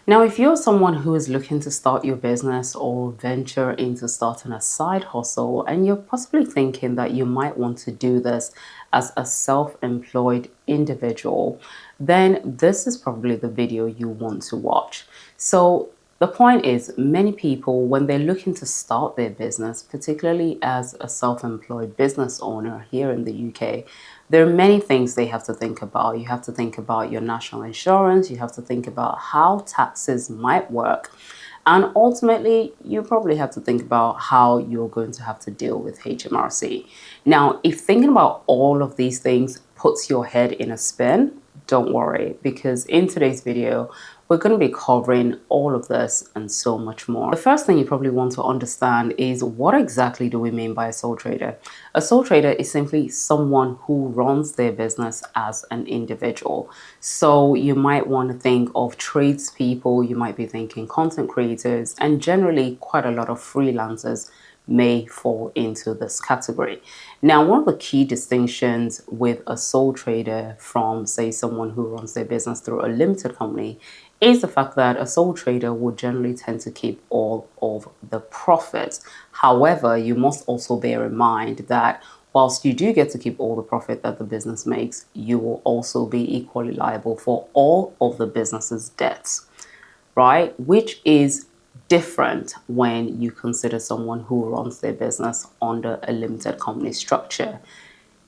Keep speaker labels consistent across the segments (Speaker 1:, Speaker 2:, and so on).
Speaker 1: Now, if you're someone who is looking to start your business or venture into starting a side hustle, and you're possibly thinking that you might want to do this as a self-employed individual, then this is probably the video you want to watch. So the point is, many people, when they're looking to start their business, particularly as a self-employed business owner here in the UK, there are many things they have to think about. You have to think about your national insurance, you have to think about how taxes might work, and ultimately, you probably have to think about how you're going to have to deal with HMRC. Now, if thinking about all of these things puts your head in a spin, don't worry, because in today's video, we're going to be covering all of this and so much more. The first thing you probably want to understand is, what exactly do we mean by a sole trader? A sole trader is simply someone who runs their business as an individual. So you might want to think of tradespeople, you might be thinking content creators, and generally quite a lot of freelancers may fall into this category. Now, one of the key distinctions with a sole trader from, say, someone who runs their business through a limited company is the fact that a sole trader would generally tend to keep all of the profits. However, you must also bear in mind that whilst you do get to keep all the profit that the business makes, you will also be equally liable for all of the business's debts, right? Which is different when you consider someone who runs their business under a limited company structure.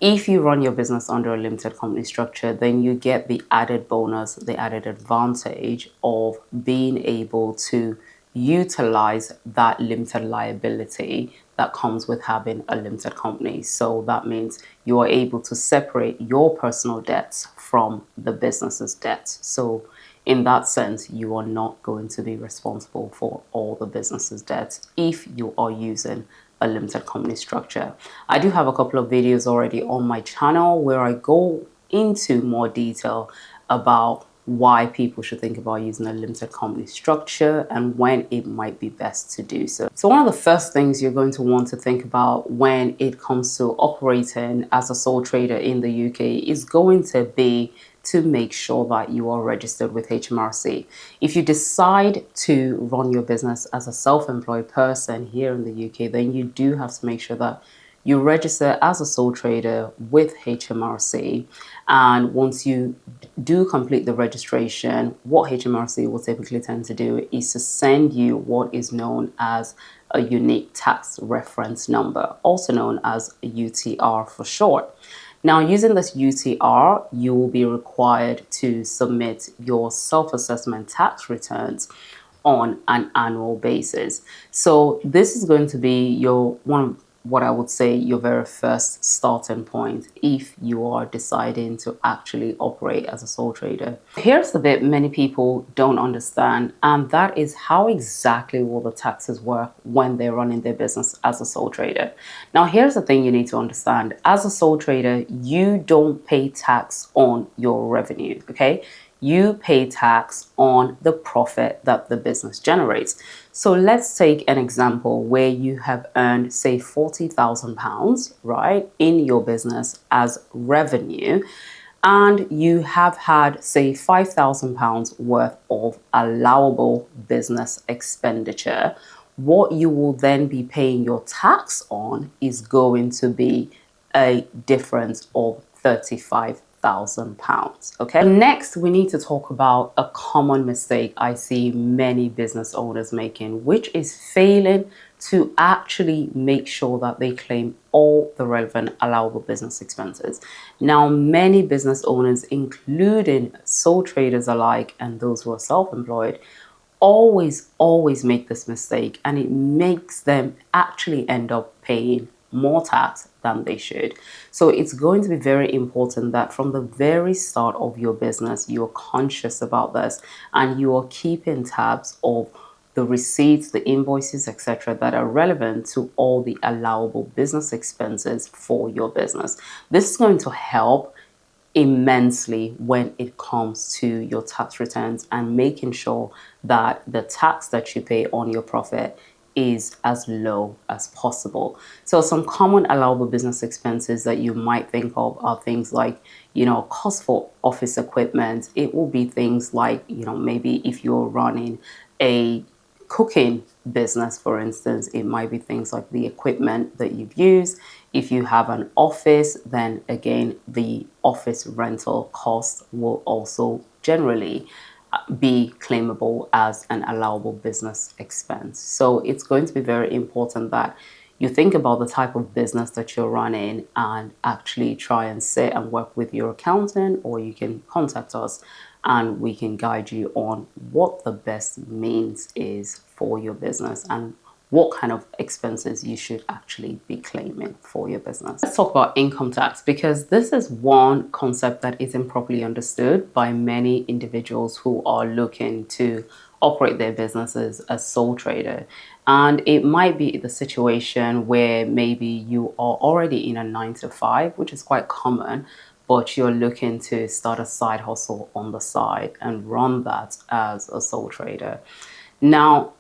Speaker 1: If you run your business under a limited company structure, then you get the added bonus, the added advantage of being able to utilize that limited liability that comes with having a limited company. So that means you are able to separate your personal debts from the business's debts. So in that sense, you are not going to be responsible for all the business's debts if you are using a limited company structure. I do have a couple of videos already on my channel where I go into more detail about why people should think about using a limited company structure and when it might be best to do so. So one of the first things you're going to want to think about when it comes to operating as a sole trader in the UK is going to be to make sure that you are registered with HMRC. If you decide to run your business as a self-employed person here in the UK, then you do have to make sure that you register as a sole trader with HMRC. And once you do complete the registration, what HMRC will typically tend to do is to send you what is known as a unique tax reference number, also known as a UTR for short. Now, using this UTR, you will be required to submit your self-assessment tax returns on an annual basis. So this is going to be your what I would say your very first starting point if you are deciding to actually operate as a sole trader. Here's the bit many people don't understand, and that is how exactly will the taxes work when they're running their business as a sole trader. Now, here's the thing you need to understand. As a sole trader, you don't pay tax on your revenue, okay? You pay tax on the profit that the business generates. So let's take an example where you have earned, say, £40,000, right, in your business as revenue, and you have had, say, £5,000 worth of allowable business expenditure. What you will then be paying your tax on is going to be a difference of £35,000. Okay. Next, we need to talk about a common mistake I see many business owners making, which is failing to actually make sure that they claim all the relevant allowable business expenses. Now, many business owners, including sole traders alike and those who are self-employed, always make this mistake, and it makes them actually end up paying more tax than they should. So it's going to be very important that from the very start of your business, you're conscious about this and you are keeping tabs of the receipts, the invoices, etc., that are relevant to all the allowable business expenses for your business. This is going to help immensely when it comes to your tax returns and making sure that the tax that you pay on your profit is as low as possible. So some common allowable business expenses that you might think of are things like, cost for office equipment. It will be things like, maybe if you're running a cooking business, for instance, it might be things like the equipment that you've used. If you have an office, then again, the office rental cost will also generally be claimable as an allowable business expense. So it's going to be very important that you think about the type of business that you're running and actually try and sit and work with your accountant, or you can contact us and we can guide you on what the best means is for your business and what kind of expenses you should actually be claiming for your business. Let's talk about income tax, because this is one concept that isn't properly understood by many individuals who are looking to operate their businesses as sole trader. And it might be the situation where maybe you are already in a 9 to 5, which is quite common, but you're looking to start a side hustle on the side and run that as a sole trader. Now,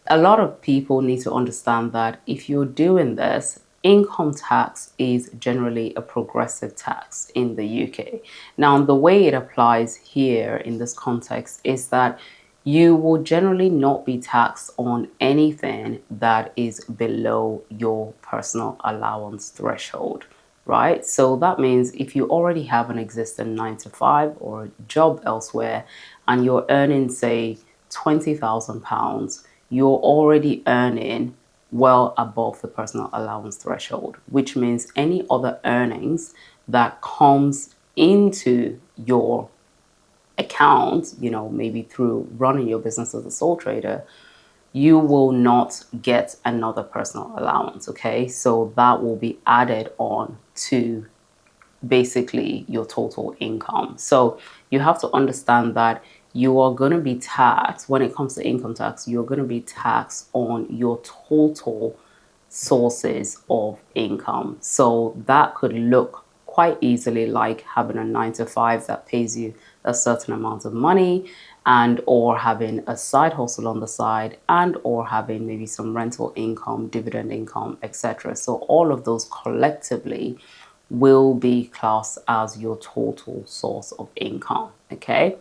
Speaker 1: a lot of people need to understand that if you're doing this, income tax is generally a progressive tax in the UK. Now, the way it applies here in this context is that you will generally not be taxed on anything that is below your personal allowance threshold, right? So that means if you already have an existing 9 to 5 or a job elsewhere and you're earning, say, £20,000, you're already earning well above the personal allowance threshold, which means any other earnings that comes into your account, maybe through running your business as a sole trader, you will not get another personal allowance. Okay, so that will be added on to basically your total income. So you have to understand that you are going to be taxed when it comes to income tax. You're going to be taxed on your total sources of income. So that could look quite easily like having a 9 to 5 that pays you a certain amount of money, and or having a side hustle on the side, and or having maybe some rental income, dividend income, etc. So all of those collectively will be classed as your total source of income. Okay,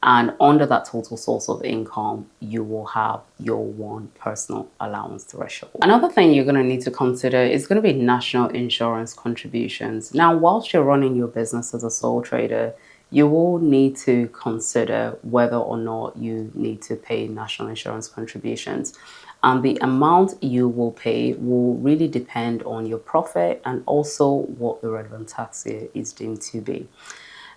Speaker 1: and under that total source of income, you will have your one personal allowance threshold. Another thing you're going to need to consider is going to be national insurance contributions. Now, whilst you're running your business as a sole trader, you will need to consider whether or not you need to pay national insurance contributions. And the amount you will pay will really depend on your profit and also what the relevant tax year is deemed to be.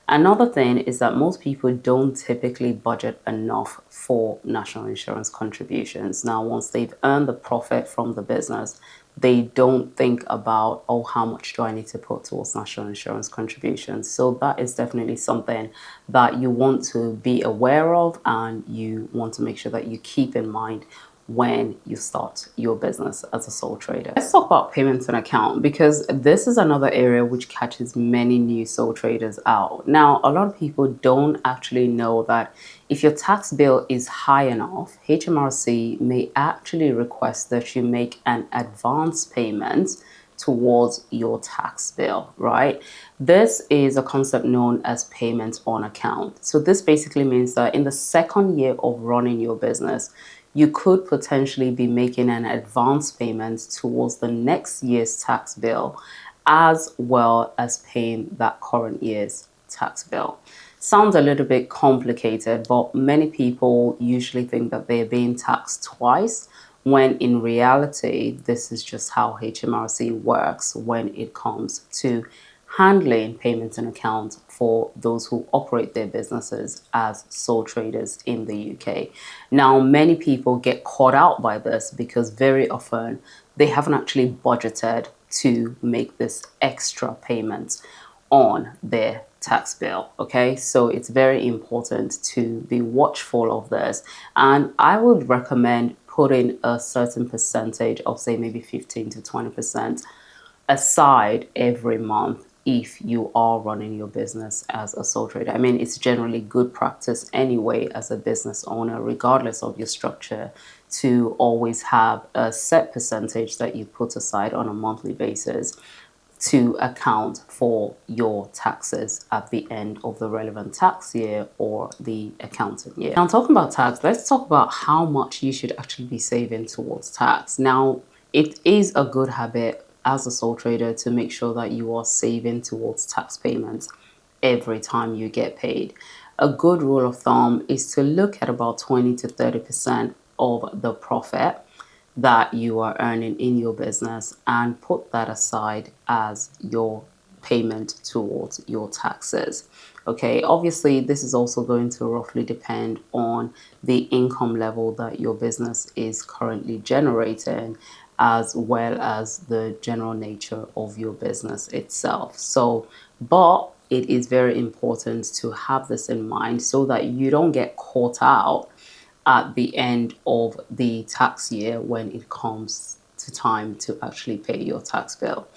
Speaker 1: Another thing is that most people don't typically budget enough for national insurance contributions. Now, once they've earned the profit from the business, they don't think about, oh, how much do I need to put towards national insurance contributions? So that is definitely something that you want to be aware of, and you want to make sure that you keep in mind when you start your business as a sole trader. Let's talk about payments and account, because this is another area which catches many new sole traders out. Now, a lot of people don't actually know that if your tax bill is high enough, HMRC may actually request that you make an advance payment towards your tax bill, right? This is a concept known as payment on account. So this basically means that in the second year of running your business, you could potentially be making an advance payment towards the next year's tax bill, as well as paying that current year's tax bill. Sounds a little bit complicated, but many people usually think that they're being taxed twice, when in reality, this is just how HMRC works when it comes to handling payments and accounts for those who operate their businesses as sole traders in the UK. Now, many people get caught out by this because very often they haven't actually budgeted to make this extra payment on their tax bill. Okay, so it's very important to be watchful of this, and I would recommend putting a certain percentage of, say, maybe 15 to 20% aside every month if you are running your business as a sole trader. I mean, it's generally good practice anyway as a business owner, regardless of your structure, to always have a set percentage that you put aside on a monthly basis to account for your taxes at the end of the relevant tax year or the accounting year. Now, talking about tax, let's talk about how much you should actually be saving towards tax. Now, it is a good habit as a sole trader to make sure that you are saving towards tax payments every time you get paid. A good rule of thumb is to look at about 20 to 30% of the profit that you are earning in your business and put that aside as your payment towards your taxes. Okay, obviously, this is also going to roughly depend on the income level that your business is currently generating, as well as the general nature of your business itself. So, but it is very important to have this in mind so that you don't get caught out at the end of the tax year when it comes to time to actually pay your tax bill.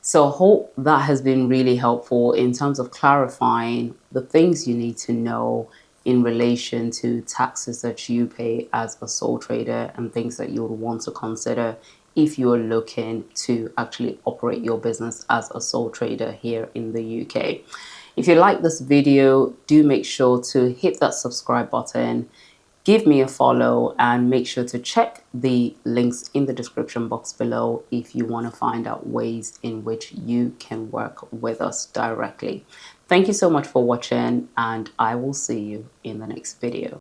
Speaker 1: So I hope that has been really helpful in terms of clarifying the things you need to know in relation to taxes that you pay as a sole trader and things that you would want to consider if you're looking to actually operate your business as a sole trader here in the UK. If you like this video, do make sure to hit that subscribe button. Give me a follow and make sure to check the links in the description box below if you want to find out ways in which you can work with us directly. Thank you so much for watching, and I will see you in the next video.